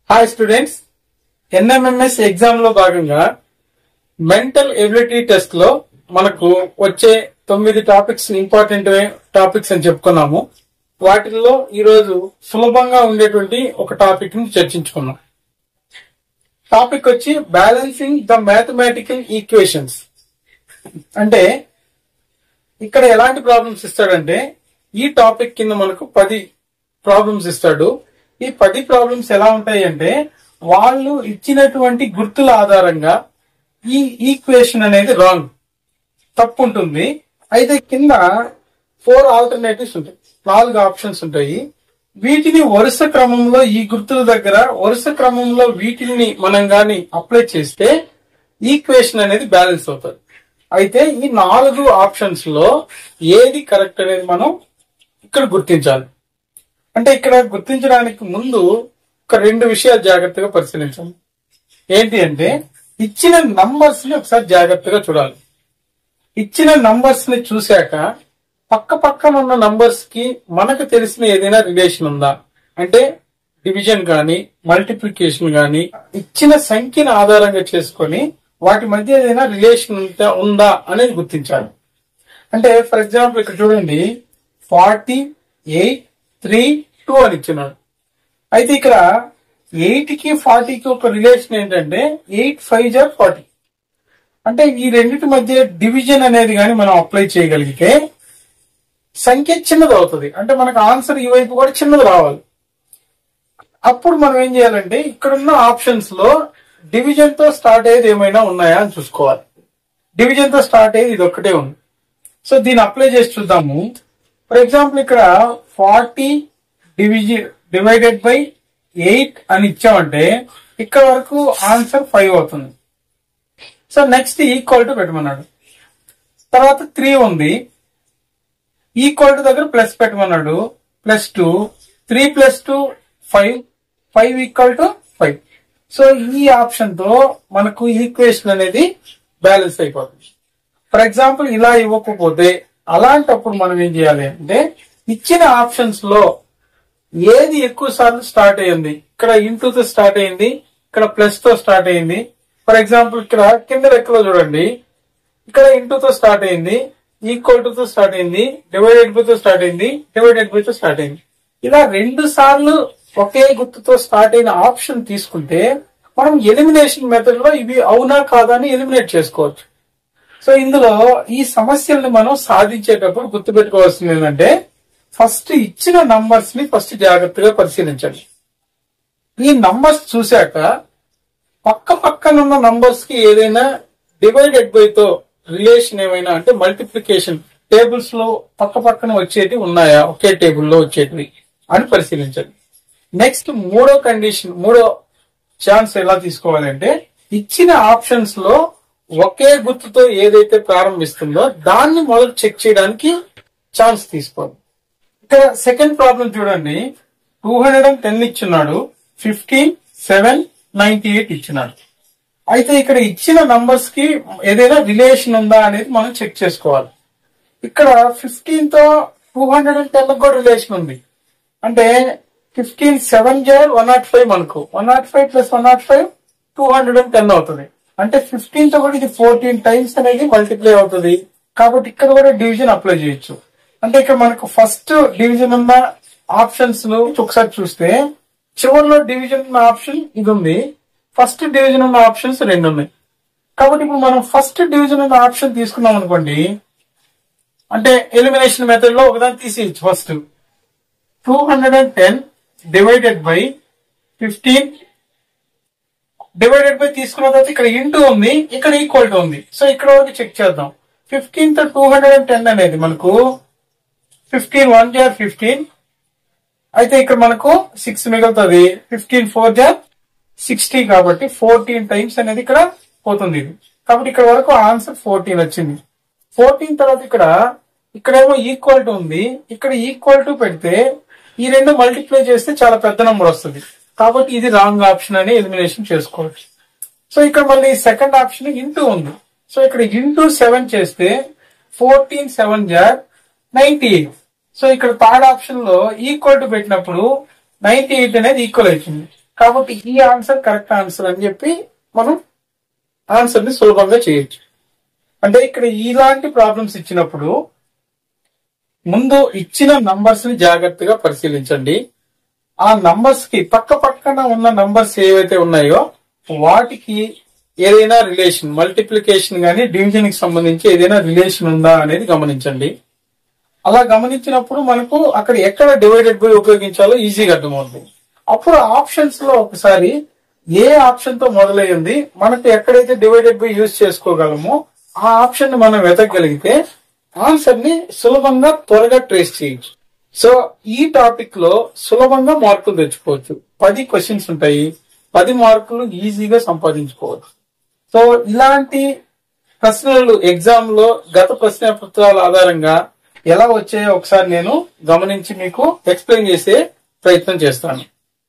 Hi students, NMMS exam లో భాగంగా mental ability test లో మనకు వచ్చే 9 టాపిక్స్ ఇంపార్టెంట్ టాపిక్స్ అని చెప్పుకున్నాము. వాటిల్లో ఈరోజు సులభంగా ఉండేటువంటి ఒక టాపిక్ ని చర్చించుకున్నాం. టాపిక్ వచ్చి బ్యాలెన్సింగ్ ద మ్యాథమెటికల్ ఈక్వేషన్స్. అంటే ఇక్కడ ఎలాంటి ప్రాబ్లమ్స్ ఇస్తాడంటే ఈ టాపిక్ కింద మనకు 10 ప్రాబ్లమ్స్ ఇస్తాడు. ఈ 10 ప్రాబ్లమ్స్ ఎలా ఉంటాయి అంటే వాళ్ళు ఇచ్చినటువంటి గుర్తుల ఆధారంగా ఈ ఈక్వేషన్ అనేది రాంగ్, తప్పు ఉంటుంది. అయితే కింద 4 ఆల్టర్నేటివ్స్ ఉంటాయి, 4 ఆప్షన్స్ ఉంటాయి. వీటిని వరుస క్రమంలో ఈ గుర్తుల దగ్గర వరుస క్రమంలో వీటిని మనం గాని అప్లై చేస్తే ఈక్వేషన్ అనేది బ్యాలెన్స్ అవుతుంది. అయితే ఈ 4 ఆప్షన్స్ లో ఏది కరెక్ట్ అనేది మనం ఇక్కడ గుర్తించాలి. అంటే ఇక్కడ గుర్తించడానికి ముందు ఒక 2 విషయాలు జాగ్రత్తగా పరిశీలించాలి. ఏంటి అంటే ఇచ్చిన నంబర్స్ ని ఒకసారి జాగ్రత్తగా చూడాలి. ఇచ్చిన నంబర్స్ ని చూశాక పక్క పక్కన ఉన్న నంబర్స్ కి మనకు తెలిసిన ఏదైనా రిలేషన్ ఉందా, అంటే డివిజన్ గాని మల్టిప్లికేషన్ గాని ఇచ్చిన సంఖ్యను ఆధారంగా చేసుకొని వాటి మధ్య ఏదైనా రిలేషన్ ఉందా అనేది గుర్తించాలి. అంటే ఫర్ ఎగ్జాంపుల్ ఇక్కడ చూడండి 40, 8, 3, 2 అని ఇచ్చినాడు. అయితే ఇక్కడ 8 కి 40 కి ఒక రిలేషన్ ఏంటంటే 8 5 = 40. అంటే ఈ రెండింటి మధ్య డివిజన్ అనేది కానీ మనం అప్లై చేయగలిగితే సంఖ్య చిన్నది అవుతుంది. అంటే మనకు ఆన్సర్ ఈ వైపు కూడా చిన్నది రావాలి. అప్పుడు మనం ఏం చేయాలంటే ఇక్కడున్న ఆప్షన్స్ లో డివిజన్ తో స్టార్ట్ అయ్యేది ఏమైనా ఉన్నాయా అని చూసుకోవాలి. డివిజన్ తో స్టార్ట్ అయ్యేది ఇది ఒక్కటే ఉంది. సో దీన్ని అప్లై చేసి చూద్దాము. ఫర్ ఎగ్జాంపుల్ ఇక్కడ 40 డివైడెడ్ బై 8 అని ఇచ్చామంటే ఇక్కడ వరకు ఆన్సర్ 5 అవుతుంది. సో నెక్స్ట్ ఈక్వల్ టు పెట్టమన్నాడు. తర్వాత 3 ఉంది, ఈక్వల్ టు దగ్గర ప్లస్ పెట్టమన్నాడు, +2, 3 + 2 5, 5 = 5. సో ఈ ఆప్షన్ తో మనకు ఈక్వేషన్ అనేది బ్యాలెన్స్ అయిపోతుంది. ఫర్ ఎగ్జాంపుల్ ఇలా ఇవ్వకపోతే అలాంటప్పుడు మనం ఏం చేయాలి అంటే ఇచ్చిన ఆప్షన్స్ లో ఏది ఎక్కువ సార్లు స్టార్ట్ అయ్యింది, ఇక్కడ ఇంటూతో స్టార్ట్ అయింది, ఇక్కడ ప్లస్ తో స్టార్ట్ అయింది. ఫర్ ఎగ్జాంపుల్ ఇక్కడ కింద లెక్కలో చూడండి, ఇక్కడ ఇంటూతో స్టార్ట్ అయింది, ఈక్వల్ టు తో స్టార్ట్ అయింది, డివైడెడ్ బై తో స్టార్ట్ అయింది, డివైడెడ్ బై తో స్టార్ట్ అయింది. ఇలా 2 సార్లు ఒకే గుర్తుతో స్టార్ట్ అయిన ఆప్షన్ తీసుకుంటే మనం ఎలిమినేషన్ మెథడ్ లో ఇవి అవునా కాదా అని ఎలిమినేట్ చేసుకోవచ్చు. సో ఇందులో ఈ సమస్యల్ని మనం సాధించేటప్పుడు గుర్తుపెట్టుకోవాల్సింది ఏంటంటే ఫస్ట్ ఇచ్చిన నంబర్స్ ని ఫస్ట్ జాగ్రత్తగా పరిశీలించండి. ఈ నంబర్స్ చూశాక పక్క పక్కనున్న నంబర్స్ కి ఏదైనా డివైడెడ్ బై తో రిలేషన్ ఏమైనా, అంటే మల్టిప్లికేషన్ టేబుల్స్ లో పక్క పక్కన వచ్చేటి ఉన్నాయా, ఒకే టేబుల్లో వచ్చేటివి అని పరిశీలించండి. నెక్స్ట్ మూడో ఛాన్స్ ఎలా తీసుకోవాలంటే ఇచ్చిన ఆప్షన్స్ లో ఒకే గుర్తుతో ఏదైతే ప్రారంభిస్తుందో దాన్ని మొదలు చెక్ చేయడానికి ఛాన్స్ తీసుకోండి. ఇక్కడ సెకండ్ ప్రాబ్లం చూడండి, 210 ఇచ్చున్నాడు, 15, 7, 98 ఇచ్చినాడు. అయితే ఇక్కడ ఇచ్చిన నంబర్స్ కి ఏదైనా రిలేషన్ ఉందా అనేది మనం చెక్ చేసుకోవాలి. ఇక్కడ 15 తో 210 కూడా రిలేషన్ ఉంది. అంటే 15 7 = 105, మనకు 105 + 105 210 అవుతుంది. అంటే 15 తో కూడా ఇది 14 టైమ్స్ అనేది మల్టిప్లై అవుతుంది. కాబట్టి ఇక్కడ కూడా డివిజన్ అప్లై చేయొచ్చు. అంటే ఇక్కడ మనకు ఫస్ట్ డివిజన్ ఉన్న ఆప్షన్స్ ఒకసారి చూస్తే చివరిలో డివిజన్ ఉన్న ఆప్షన్ ఇది ఉంది, ఫస్ట్ డివిజన్ ఉన్న ఆప్షన్స్ 2 ఉన్నాయి. కాబట్టి ఇప్పుడు మనం ఫస్ట్ డివిజన్ ఉన్న ఆప్షన్ తీసుకున్నాం అనుకోండి, అంటే ఎలిమినేషన్ మెథడ్ లో ఒకదాన్ని తీసేయచ్చు. First 210 divided by 15 divided by తీసుకున్న తర్వాత ఇక్కడ ఇంటూ ఉంది, ఇక్కడ ఈక్వల్ టు ఉంది. సో ఇక్కడ వరకు చెక్ చేద్దాం. 15 తో 210 అనేది మనకు 15 1 = 15. అయితే ఇక్కడ మనకు 6 మిగులుతుంది. 15 4 = 60 కాబట్టి 14 టైమ్స్ అనేది ఇక్కడ పోతుంది. కాబట్టి ఇక్కడ వరకు ఆన్సర్ 14 వచ్చింది. 14 తర్వాత ఇక్కడేమో ఈక్వల్ టు ఉంది, ఇక్కడ ఈక్వల్ టు పెడితే ఈ 2 మల్టిప్లై చేస్తే చాలా పెద్ద నంబర్ వస్తుంది. కాబట్టి ఇది రాంగ్ ఆప్షన్ అని ఎలిమినేషన్ చేసుకోవచ్చు. సో ఇక్కడ మళ్ళీ సెకండ్ ఆప్షన్ ఇంటూ ఉంది. సో ఇక్కడ ఇంటూ 7 చేస్తే 14 7 = 98. సో ఇక్కడ థర్డ్ ఆప్షన్ లో ఈక్వల్ టు పెట్టినప్పుడు 98 అనేది ఈక్వల్ అవుతుంది. కాబట్టి ఈ ఆన్సర్ కరెక్ట్ ఆన్సర్ అని చెప్పి మనం ఆన్సర్ ని సులభంగా చేయొచ్చు. అంటే ఇక్కడ ఇలాంటి ప్రాబ్లమ్స్ ఇచ్చినప్పుడు ముందు ఇచ్చిన నంబర్స్ ని జాగ్రత్తగా పరిశీలించండి. ఆ నంబర్స్ కి పక్క పక్కన ఉన్న నంబర్స్ ఏవైతే ఉన్నాయో వాటికి ఏదైనా రిలేషన్, మల్టిప్లికేషన్ గానీ డివిజన్ కి సంబంధించి ఏదైనా రిలేషన్ ఉందా అనేది గమనించండి. అలా గమనించినప్పుడు మనకు అక్కడ ఎక్కడ డివైడెడ్ బై ఉపయోగించాలో ఈజీగా అర్థమవుతుంది. అప్పుడు ఆప్షన్స్ లో ఒకసారి ఏ ఆప్షన్ తో మొదలయ్యింది, మనకు ఎక్కడైతే డివైడెడ్ బై యూజ్ చేసుకోగలమో ఆ ఆప్షన్ ని మనం వెతకగలిగితే ఆన్సర్ ని సులభంగా త్వరగా ట్రేస్ చేయొచ్చు. సో ఈ టాపిక్ లో సులభంగా మార్కులు తెచ్చుకోవచ్చు. 10 క్వశ్చన్స్ ఉంటాయి, 10 మార్కులు ఈజీగా సంపాదించుకోవచ్చు. సో ఇలాంటి ప్రశ్నలు ఎగ్జామ్ లో గత ప్రశ్న పత్రాల ఆధారంగా ఎలా వచ్చాయో ఒకసారి నేను గమనించి మీకు ఎక్స్ప్లెయిన్ చేసే ప్రయత్నం చేస్తాను.